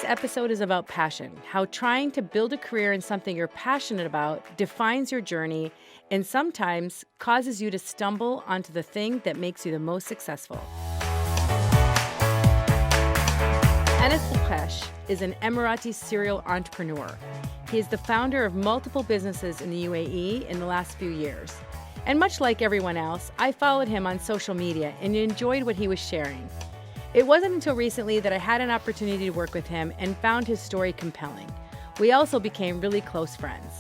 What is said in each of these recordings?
episode is about passion, how trying to build a career in something you're passionate about defines your journey and sometimes causes you to stumble onto the thing that makes you the most successful. Anas Bukhash is an Emirati serial entrepreneur. He is the founder of multiple businesses in the UAE in the last few years. And much like everyone else, I followed him on social media and enjoyed what he was sharing. It wasn't until recently that I had an opportunity to work with him and found his story compelling. We also became really close friends.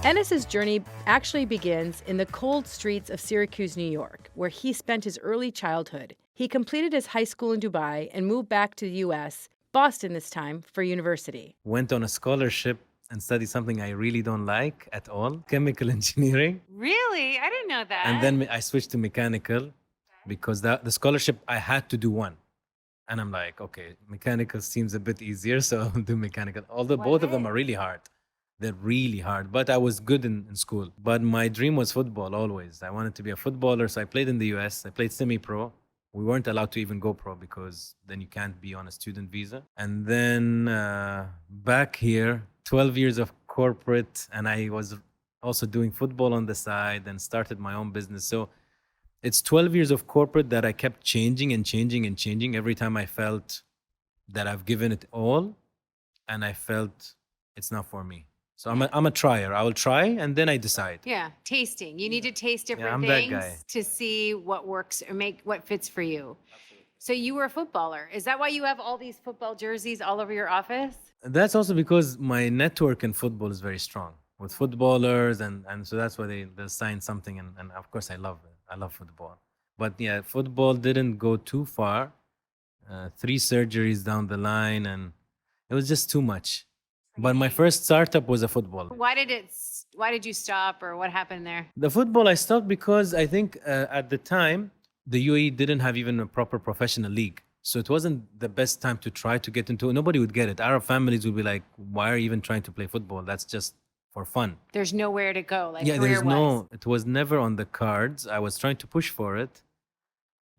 Anas's journey actually begins in the cold streets of Syracuse, New York, where he spent his early childhood. He completed his high school in Dubai and moved back to the U.S., Boston this time, for university. Went on a scholarship and studied something I really don't like at all, chemical engineering. Really? I didn't know that. And then I switched to mechanical because the scholarship, I had to do one. And I'm like, okay, mechanical seems a bit easier, so I'll do mechanical. Although both of them are really hard. They're really hard, but I was good in school. But my dream was football always. I wanted to be a footballer, so I played in the US. I played semi-pro. We weren't allowed to even go pro because then you can't be on a student visa. And then back here, 12 years of corporate, and I was also doing football on the side and started my own business. So it's 12 years of corporate that I kept changing and changing and changing every time I felt that I've given it all and I felt it's not for me. So I'm a trier. I will try and then I decide. Yeah, tasting. You need to taste different I'm that things guy. to see what works or make what fits for you. So you were a footballer. Is that why you have all these football jerseys all over your office? That's also because my network in football is very strong with footballers and so that's why they sign something and of course I love it. I love football. But yeah, football didn't go too far. 3 surgeries down the line and it was just too much. But my first startup was a football. Why did you stop or what happened there? The football I stopped because I think at the time, the UAE didn't have even a proper professional league. So it wasn't the best time to try to get into it. Nobody would get it. Arab families would be like, why are you even trying to play football? That's just for fun. There's nowhere to go, like Yeah, it was never on the cards. I was trying to push for it.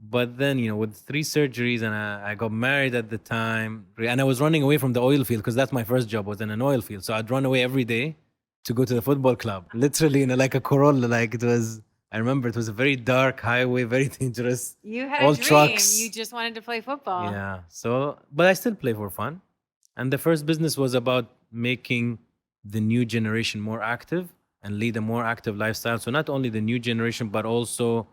But then, with 3 surgeries and I got married at the time and I was running away from the oil field because that's my first job was in an oil field. So I'd run away every day to go to the football club, literally in like a Corolla. I remember it was a very dark highway, very dangerous. You had all a dream. trucks. You just wanted to play football. Yeah. So, but I still play for fun. And the first business was about making the new generation more active and lead a more active lifestyle. So not only the new generation, but also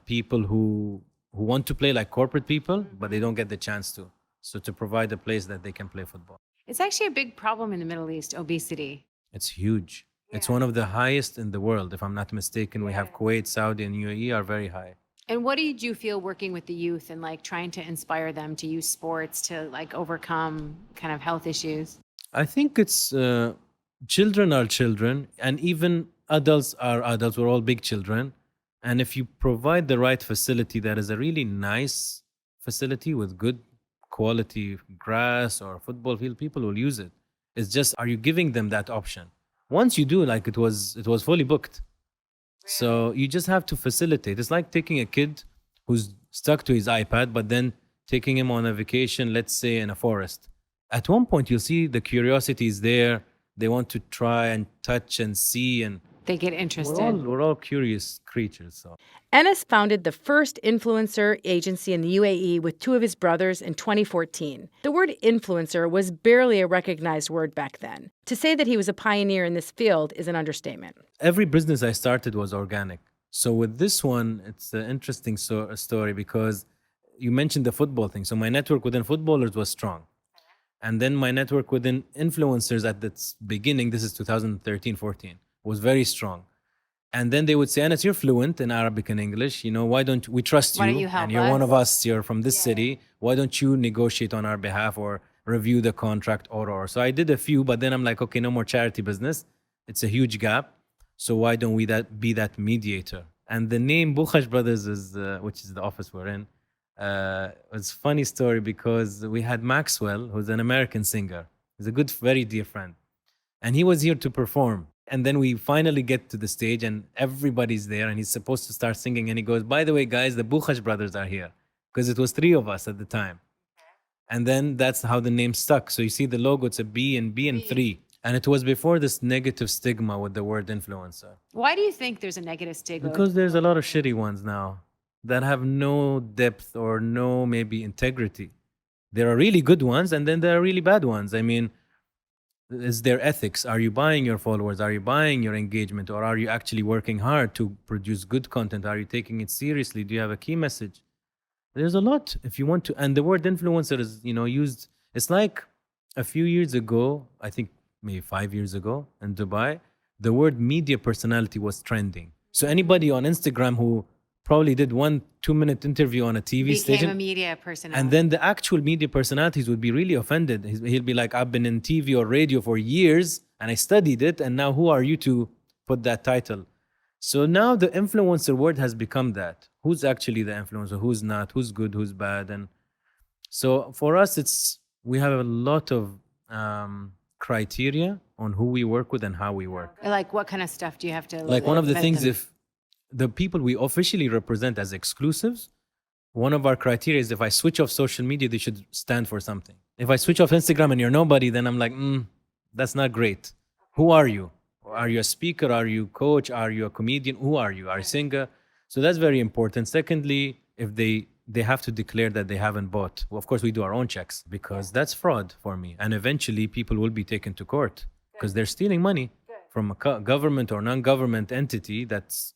people who want to play like corporate people, but they don't get the chance to. So to provide a place that they can play football. It's actually a big problem in the Middle East, obesity. It's huge. It's Yeah. one of the highest in the world. If I'm not mistaken, we have Kuwait, Saudi, and UAE are very high. And what did you feel working with the youth and like trying to inspire them to use sports to like overcome kind of health issues? I think it's children are children, and even adults are adults. We're all big children. And if you provide the right facility that is a really nice facility with good quality grass or football field, people will use it. It's just, are you giving them that option? Once you do, like it was fully booked. So you just have to facilitate. It's like taking a kid who's stuck to his iPad, but then taking him on a vacation, let's say in a forest. At one point, you'll see the curiosity is there. They want to try and touch and see, and They get interested. we're all curious creatures. So Anas founded the first influencer agency in the UAE with 2 of his brothers in 2014. The word influencer was barely a recognized word back then. To say that he was a pioneer in this field is an understatement. every business I started was organic. So with this one, it's an interesting story because you mentioned the football thing. So my network within footballers was strong. And then my network within influencers at the beginning, this is 2013, 14, was very strong. And then they would say, Anas, you're fluent in Arabic and English. Why don't we trust you? Why don't you help and you're one us? of us. You're from this city. Why don't you negotiate on our behalf or review the contract or? So I did a few, but then I'm like, okay, no more charity business. It's a huge gap. So why don't we be that mediator? And the name Bukhash Brothers is, which is the office we're in. It's a funny story because we had Maxwell, who's an American singer. He's a good, very dear friend. And he was here to perform. And then we finally get to the stage and everybody's there and he's supposed to start singing. And he goes, by the way, guys, the Bukhash brothers are here. Because it was 3 of us at the time. And then that's how the name stuck. So you see the logo, it's a B and 3. And it was before this negative stigma with the word influencer. Why do you think there's a negative stigma? Because there's a lot of shitty ones now that have no depth or no maybe integrity. There are really good ones and then there are really bad ones. I mean, is there ethics? Are you buying your followers? Are you buying your engagement? Or are you actually working hard to produce good content? Are you taking it seriously? Do you have a key message? There's a lot if you want to. And the word influencer is, used. It's like a few years ago, I think maybe 5 years ago in Dubai, the word media personality was trending. So anybody on Instagram who probably did 1-2 minute interview on a TV Became station, a media personality. and then the actual media personalities would be really offended. He'll be like, I've been in TV or radio for years and I studied it. And now who are you to put that title? So now the influencer word has become that. Who's actually the influencer? Who's not? Who's good? Who's bad? And so for us, we have a lot of criteria on who we work with and how we work. Like what kind of stuff do you have to Like one of the vet things, them? if the people we officially represent as exclusives, one of our criteria is if I switch off social media, they should stand for something. If I switch off Instagram and you're nobody, then I'm like, that's not great. Who are you? Are you a speaker? Are you a coach? Are you a comedian? Who are you? Are you a singer? So that's very important. Secondly, if they have to declare that they haven't bought. Well, of course, we do our own checks because that's fraud for me. And eventually people will be taken to court because they're stealing money from a government or non-government entity that's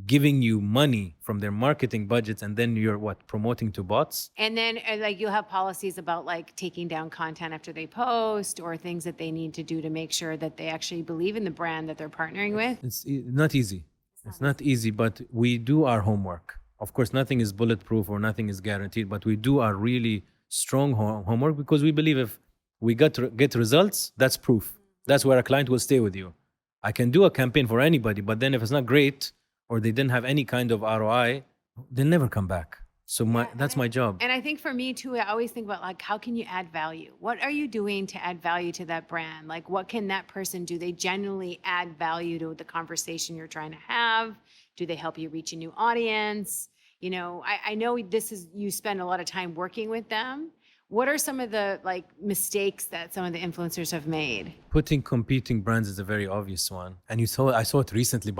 giving you money from their marketing budgets, and then you're promoting to bots. And then like you'll have policies about like taking down content after they post or things that they need to do to make sure that they actually believe in the brand that they're partnering with. It's not easy. It's not easy, but we do our homework. Of course, nothing is bulletproof or nothing is guaranteed, but we do our really strong homework because we believe if we get results, that's proof. That's where a client will stay with you. I can do a campaign for anybody, but then if it's not great or they didn't have any kind of ROI, they'll never come back. So that's my job. And I think for me too, I always think about like, how can you add value? What are you doing to add value to that brand? Like, what can that person do? They genuinely add value to the conversation you're trying to have. Do they help you reach a new audience? I know you spend a lot of time working with them. What are some of the like mistakes that some of the influencers have made? Putting competing brands is a very obvious one. And I saw it recently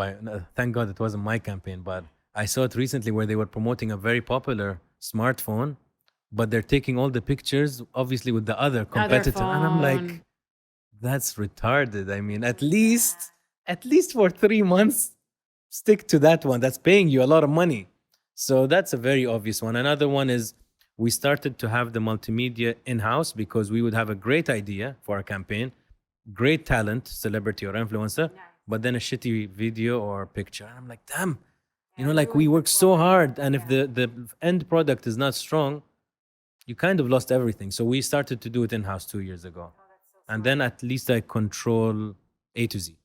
thank God it wasn't my campaign, but I saw it recently where they were promoting a very popular smartphone, but they're taking all the pictures, obviously, with the other competitor. And I'm like, that's retarded. I mean, at least for 3 months, stick to that one. That's paying you a lot of money. So that's a very obvious one. Another one is we started to have the multimedia in-house because we would have a great idea for a campaign, great talent, celebrity or influencer, but then a shitty video or picture. And I'm like, damn. Like we work so hard, and if the end product is not strong, you kind of lost everything. So we started to do it in-house 2 years ago. And then at least I control A to Z.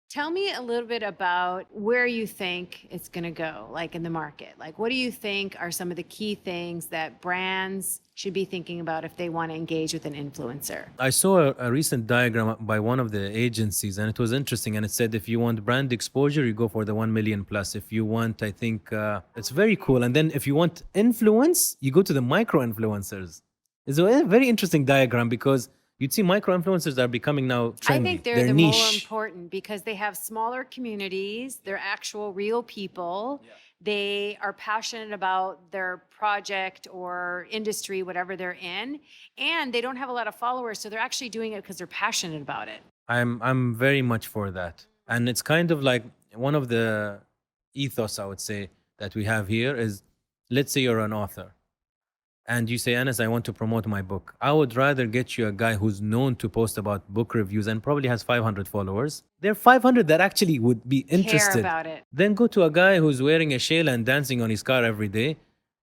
Tell me a little bit about where you think it's going to go, like in the market. Like, what do you think are some of the key things that brands should be thinking about if they want to engage with an influencer? I saw a recent diagram by one of the agencies, and it was interesting. And it said, if you want brand exposure, you go for the 1 million plus. If you want, I think it's very cool. And then if you want influence, you go to the micro influencers. It's a very interesting diagram because you'd see micro-influencers are becoming now trendy. I think they're the niche. more important because they have smaller communities. They're actual real people. Yeah. They are passionate about their project or industry, whatever they're in. And they don't have a lot of followers. So they're actually doing it because they're passionate about it. I'm very much for that. And it's kind of like one of the ethos, I would say, that we have here is, let's say you're an author. And you say, Anas, I want to promote my book. I would rather get you a guy who's known to post about book reviews and probably has 500 followers. There are 500 that actually would be interested. Care about it. Then go to a guy who's wearing a shayla and dancing on his car every day.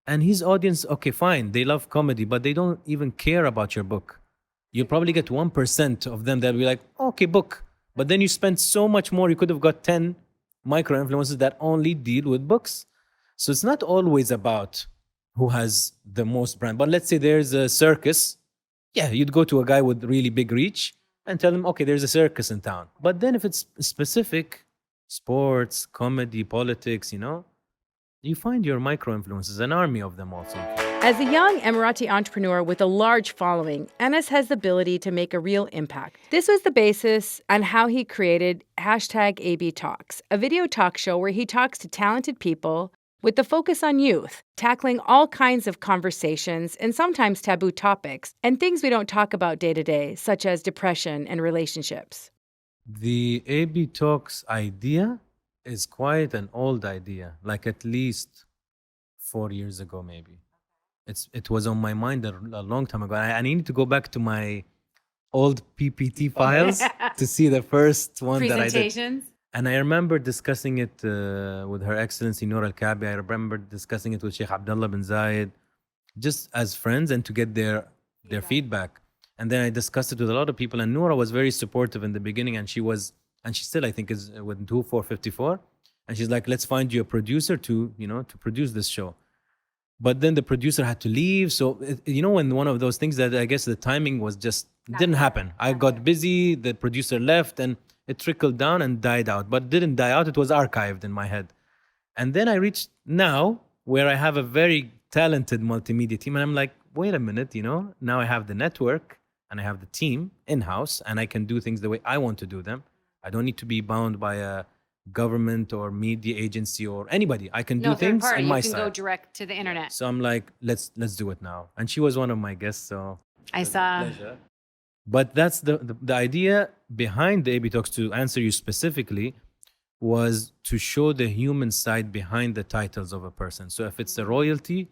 And his audience, okay, fine, they love comedy, but they don't even care about your book. You'll probably get 1% of them that'll be like, okay, book. But then you spend so much more. You could have got 10 micro-influencers that only deal with books. So it's not always about who has the most brand. But let's say there's a circus. Yeah, you'd go to a guy with really big reach and tell him, okay, there's a circus in town. But then if it's specific, sports, comedy, politics, you find your micro-influencers, an army of them also. As a young Emirati entrepreneur with a large following, Anas has the ability to make a real impact. This was the basis on how he created #AB Talks, a video talk show where he talks to talented people with the focus on youth, tackling all kinds of conversations and sometimes taboo topics and things we don't talk about day to day, such as depression and relationships. The AB Talks idea is quite an old idea, like at least 4 years ago, maybe. It was on my mind a long time ago. I need to go back to my old PPT files to see the first one that I did. Presentations. And I remember discussing it with Her Excellency Noor Al-Kaabi. I remember discussing it with Sheikh Abdullah bin Zayed, just as friends and to get their feedback. And then I discussed it with a lot of people. And Noora was very supportive in the beginning. And she still, I think, is with 2454. And she's like, let's find you a producer to produce this show. But then the producer had to leave. So, when one of those things that I guess the timing was just didn't happen. I got busy, the producer left, and it trickled down and died out. But didn't die out, it was archived in my head. And then I reached now where I have a very talented multimedia team. And I'm like, wait a minute, now I have the network and I have the team in-house and I can do things the way I want to do them. I don't need to be bound by a government or media agency or anybody. I can do things in my You can style. go direct to the internet. So I'm like, let's do it now. And she was one of my guests, so I saw. pleasure. But that's the idea behind the AB Talks, to answer you specifically, was to show the human side behind the titles of a person. So if it's a royalty,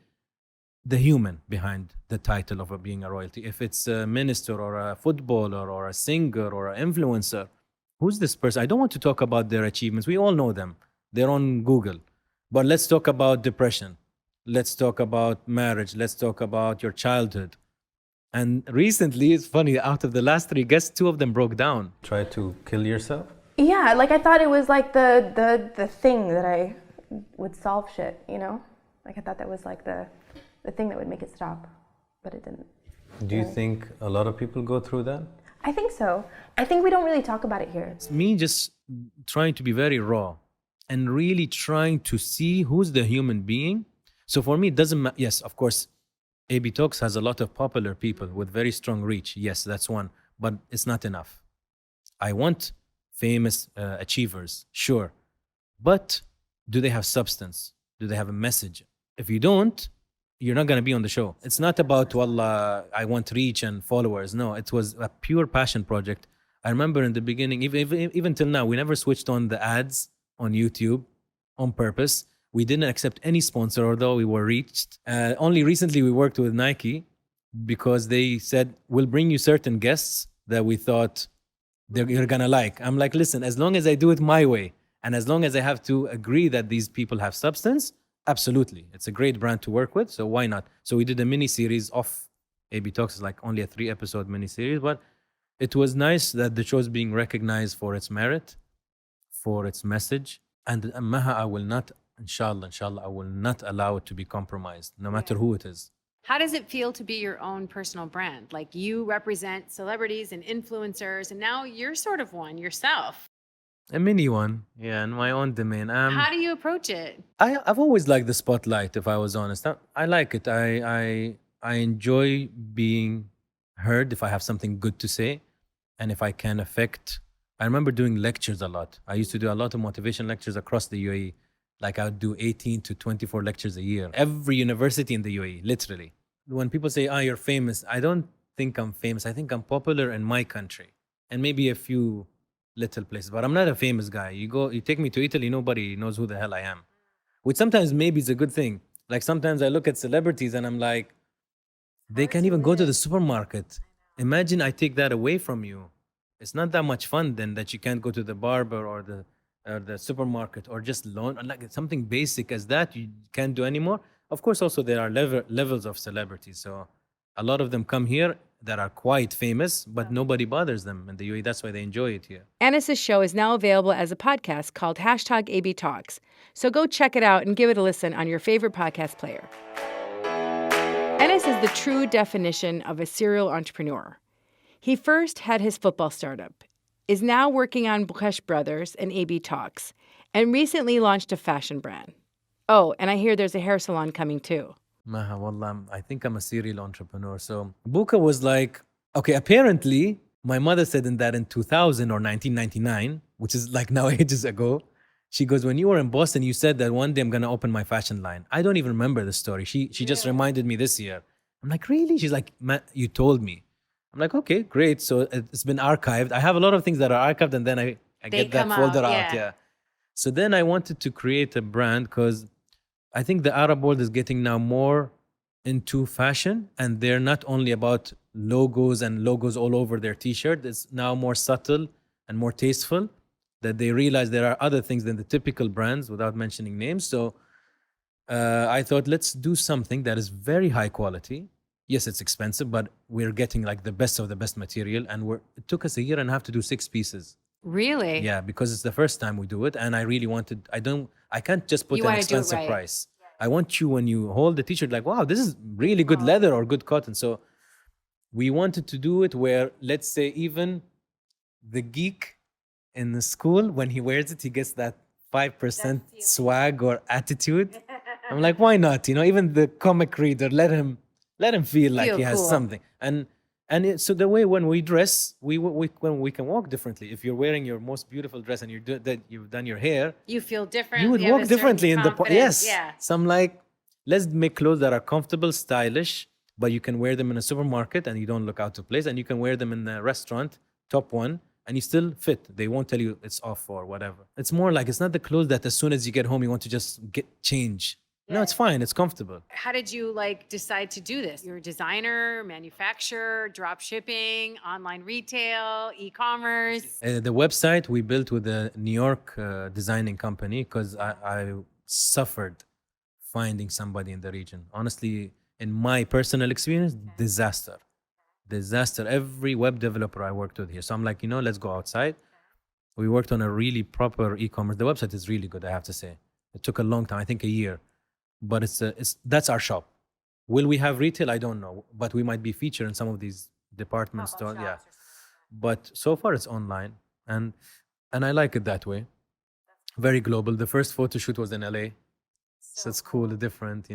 the human behind the title of being a royalty. If it's a minister or a footballer or a singer or an influencer, who's this person? I don't want to talk about their achievements. We all know them. They're on Google. But let's talk about depression. Let's talk about marriage. Let's talk about your childhood. And recently, it's funny, out of the last 3 guests, 2 of them broke down. Try to kill yourself? Yeah, like I thought it was like the thing that I would solve shit, Like I thought that was like the thing that would make it stop, but it didn't. Do you think a lot of people go through that? I think so. I think we don't really talk about it here. It's me just trying to be very raw and really trying to see who's the human being. So for me, it doesn't matter. Yes, of course, AB Talks has a lot of popular people with very strong reach. Yes, that's one, but it's not enough. I want famous achievers, sure. But do they have substance? Do they have a message? If you don't, you're not going to be on the show. It's not about, wallah, I want reach and followers. No, it was a pure passion project. I remember in the beginning, even till now, we never switched on the ads on YouTube on purpose. We didn't accept any sponsor, although we were reached. Only recently we worked with Nike because they said, we'll bring you certain guests that we thought you're going to like. I'm like, listen, as long as I do it my way, and as long as I have to agree that these people have substance, absolutely. It's a great brand to work with, so why not? So we did a mini-series of AB Talks. It's like only a 3-episode mini-series, but it was nice that the show is being recognized for its merit, for its message. And Maha, I will not, inshallah, I will not allow it to be compromised, no matter who it is. How does it feel to be your own personal brand? Like you represent celebrities and influencers, and now you're sort of one yourself. A mini one, yeah, in my own domain. How do you approach it? I've always liked the spotlight, if I was honest. I like it. I enjoy being heard if I have something good to say and if I can affect. I remember doing lectures a lot. I used to do a lot of motivation lectures across the UAE. Like I would do 18 to 24 lectures a year. Every university in the UAE, literally. When people say, you're famous, I don't think I'm famous. I think I'm popular in my country and maybe a few little places, but I'm not a famous guy. You take me to Italy, nobody knows who the hell I am. Which sometimes maybe is a good thing. Like sometimes I look at celebrities and I'm like, they can't even go to the supermarket. Imagine I take that away from you. It's not that much fun then that you can't go to the barber or the supermarket or just loan, like something basic as that you can't do anymore. Of course, also there are levels of celebrities. So a lot of them come here that are quite famous, but nobody bothers them in the UAE. That's why they enjoy it here. Anas's show is now available as a podcast called #AB Talks. So go check it out and give it a listen on your favorite podcast player. Anas is the true definition of a serial entrepreneur. He first had his football startup, is now working on Bukhash Brothers and AB Talks, and recently launched a fashion brand. Oh, and I hear there's a hair salon coming too. Maha, wallah, I think I'm a serial entrepreneur. So Buka was like, okay, apparently my mother said in 2000 or 1999, which is like now ages ago. She goes, when you were in Boston, you said that one day I'm gonna open my fashion line. I don't even remember the story. She just reminded me this year. I'm like, really? She's like, you told me. I'm like, okay, great. So it's been archived. I have a lot of things that are archived, and then I They get that come out, folder out. yeah. Yeah. So then I wanted to create a brand because I think the Arab world is getting now more into fashion, and they're not only about logos all over their t-shirt. It's now more subtle and more tasteful, that they realize there are other things than the typical brands, without mentioning names. So I thought, let's do something that is very high quality. Yes, it's expensive, but we're getting like the best of the best material. And it took us a year and a half to do 6 pieces. Really? Yeah, because it's the first time we do it, and I really wanted. I can't just put You an wanna do it expensive right. price. I want you, when you hold the t-shirt, like, wow, this is really good leather or good cotton. So we wanted to do it where, let's say, even the geek in the school, when he wears it, he gets that 5% swag or attitude. I'm like, why not? Even the comic reader, let him feel like Feel he has cool. something. So the way when we dress, when we can walk differently. If you're wearing your most beautiful dress and you've done your hair, You feel different. you would have a walk certain differently in the confidence. yes. Yeah. So I'm like, let's make clothes that are comfortable, stylish, but you can wear them in a supermarket and you don't look out of place, and you can wear them in a restaurant, top one, and you still fit. They won't tell you it's off or whatever. It's more like, it's not the clothes that as soon as you get home you want to just change. No, it's fine. It's comfortable. How did you decide to do this? You're a designer, manufacturer, drop shipping, online retail, e-commerce. The website we built with a New York designing company, because I suffered finding somebody in the region. Honestly, in my personal experience, disaster. Every web developer I worked with here. So I'm like, let's go outside. We worked on a really proper e-commerce. The website is really good, I have to say. It took a long time, I think a year. But that's our shop. Will we have retail? I don't know. But we might be featured in some of these department stores. Yeah. But so far it's online. And I like it that way. Very global. The first photo shoot was in LA. So it's cool, different,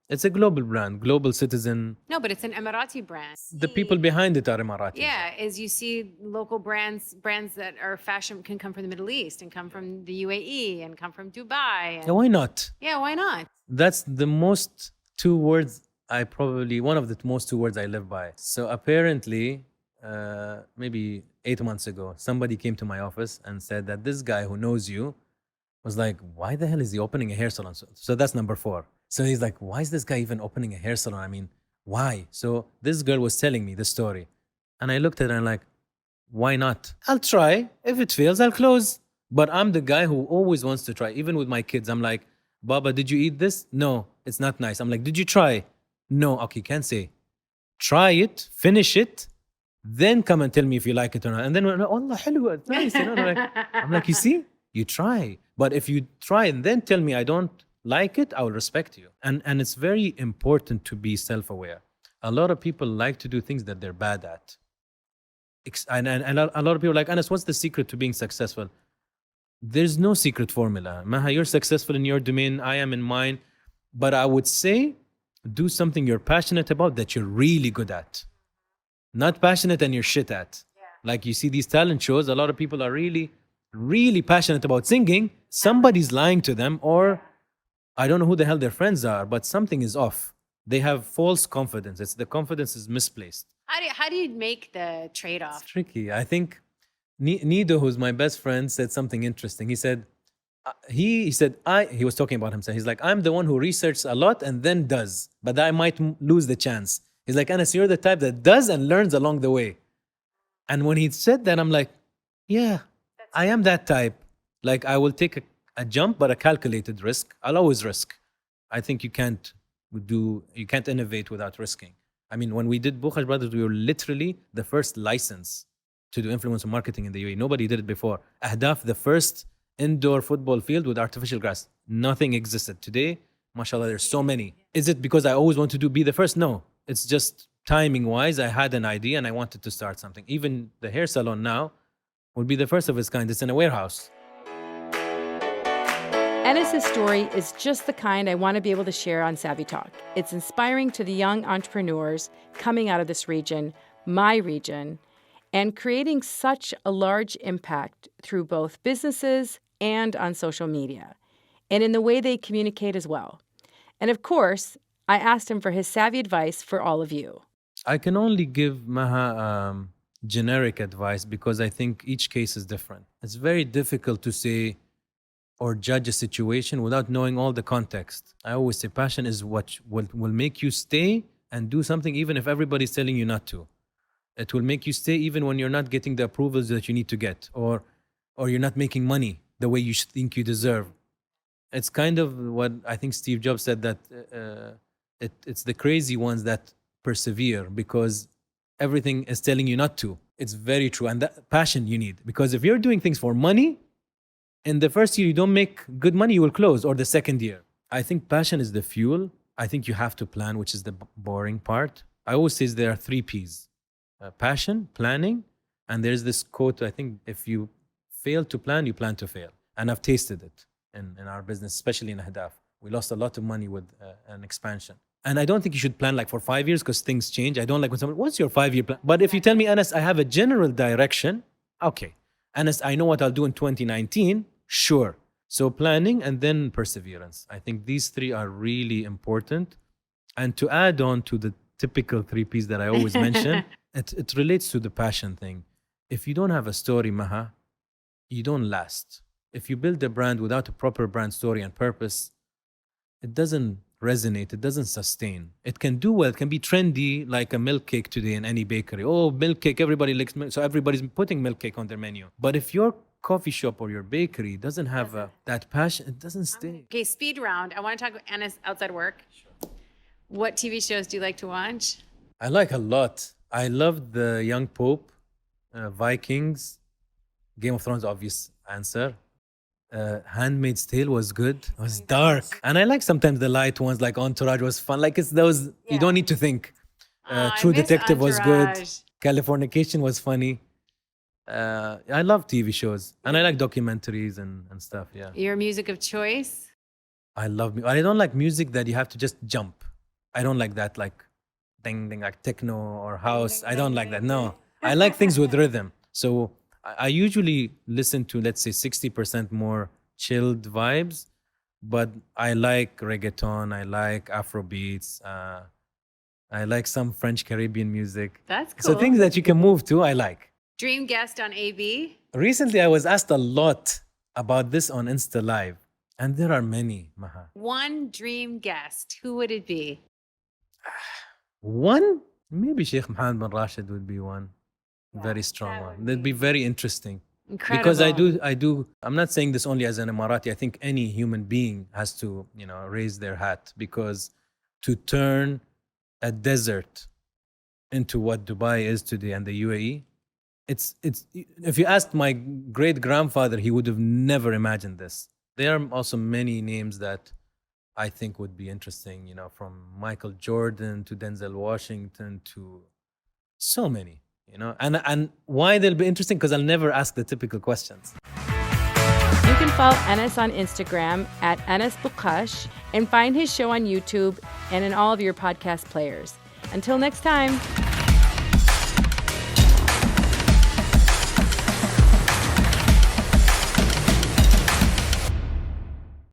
It's a global brand, global citizen. No, but it's an Emirati brand. The people behind it are Emiratis. Yeah, as you see local brands that are fashion can come from the Middle East and come from the UAE and come from Dubai. Yeah, why not? Yeah, why not? That's the most two words one of the most two words I live by. So apparently, maybe 8 months ago, somebody came to my office and said that this guy who knows you was like, why the hell is he opening a hair salon? So that's number 4. So he's like, why is this guy even opening a hair salon? I mean, why? So this girl was telling me the story. And I looked at her and like, why not? I'll try. If it fails, I'll close. But I'm the guy who always wants to try. Even with my kids, I'm like, Baba, did you eat this? No, it's not nice. I'm like, did you try? No. Okay, can't say. Try it, finish it, then come and tell me if you like it or not. And then, Allah, halwa, it's nice. I'm like, you see, you try. But if you try and then tell me I don't like it, I will respect you. And it's very important to be self-aware. A lot of people like to do things that they're bad at. And a lot of people are like, Anas, what's the secret to being successful? There's no secret formula. Maha, you're successful in your domain, I am in mine. But I would say, do something you're passionate about that you're really good at. Not passionate and you're shit at. Yeah. Like you see these talent shows, a lot of people are really, really passionate about singing. Somebody's lying to them, or I don't know who the hell their friends are, but something is off. They have false confidence. The confidence is misplaced. How do you make the trade-off? It's tricky. I think Nido, who's my best friend, said something interesting. He said, he was talking about himself. He's like, I'm the one who researches a lot and then does, but I might lose the chance. He's like, Anas, you're the type that does and learns along the way. And when he said that, I'm like, yeah, I am that type. Like, I will take a jump, but a calculated risk. I'll always risk. I think you can't innovate without risking. I mean, when we did Bukhash Brothers, we were literally the first license to do influencer marketing in the UAE. Nobody did it before. Ahdaf, the first indoor football field with artificial grass. Nothing existed. Today, mashallah, there's so many. Is it because I always want to be the first? No. It's just timing-wise, I had an idea and I wanted to start something. Even the hair salon now will be the first of its kind. It's in a warehouse. Anas' story is just the kind I want to be able to share on Savvy Talk. It's inspiring to the young entrepreneurs coming out of this region, my region, and creating such a large impact through both businesses and on social media, and in the way they communicate as well. And of course, I asked him for his savvy advice for all of you. I can only give Maha generic advice because I think each case is different. It's very difficult to say or judge a situation without knowing all the context. I always say passion is what will make you stay and do something even if everybody's telling you not to. It will make you stay even when you're not getting the approvals that you need to get, or you're not making money the way you think you deserve. It's kind of what I think Steve Jobs said, that it's the crazy ones that persevere because everything is telling you not to. It's very true. And that passion you need, because if you're doing things for money, in the first year you don't make good money, you will close, or the second year. I think passion is the fuel. I think you have to plan, which is the boring part. I always say there are 3 P's. Passion, planning, and there's this quote, I think, if you fail to plan, you plan to fail. And I've tasted it in our business, especially in Ahdaf. We lost a lot of money with an expansion. And I don't think you should plan like for 5 years because things change. I don't like when someone, what's your 5-year plan? But if you tell me, Anas, I have a general direction, okay. Anas, I know what I'll do in 2019, sure. So planning and then perseverance. I think these 3 are really important. And to add on to the typical 3 P's that I always mention, it relates to the passion thing. If you don't have a story, Maha, you don't last. If you build a brand without a proper brand story and purpose, it doesn't resonate, it doesn't sustain. It can do well, it can be trendy like a milk cake today in any bakery. Oh, milk cake, everybody likes milk, so everybody's putting milk cake on their menu. But if your coffee shop or your bakery doesn't have that passion, it doesn't stay. Okay, speed round. I want to talk with Anas outside work. Sure. What TV shows do you like to watch? I like a lot. I loved The Young Pope, Vikings, Game of Thrones, obvious answer. Handmaid's Tale was good. It was dark. And I like sometimes the light ones, like Entourage was fun. Like it's those, you don't need to think. True Detective was good. Californication was funny. I love TV shows. And I like documentaries and stuff, yeah. Your music of choice? I love, I don't like music that you have to just jump. I don't like that, like ding, ding, like techno or house. I don't like that, no. I like things with rhythm. So I usually listen to, let's say, 60% more chilled vibes, but I like reggaeton, I like Afro beats, I like some French Caribbean music. That's cool. So things that you can move to, I like. Dream guest on AB? Recently, I was asked a lot about this on Insta Live, and there are many, Maha. One dream guest, who would it be? One? Maybe Sheikh Mohammed bin Rashid would be one. Very strong one. That'd be very interesting. Incredible. Because I do, I'm not saying this only as an Emirati. I think any human being has to, raise their hat, because to turn a desert into what Dubai is today and the UAE, it's if you asked my great grandfather, he would have never imagined this. There are also many names that I think would be interesting, from Michael Jordan to Denzel Washington to so many. And why they'll be interesting? Because I'll never ask the typical questions. You can follow Anas on Instagram at Anas Bukhash and find his show on YouTube and in all of your podcast players. Until next time.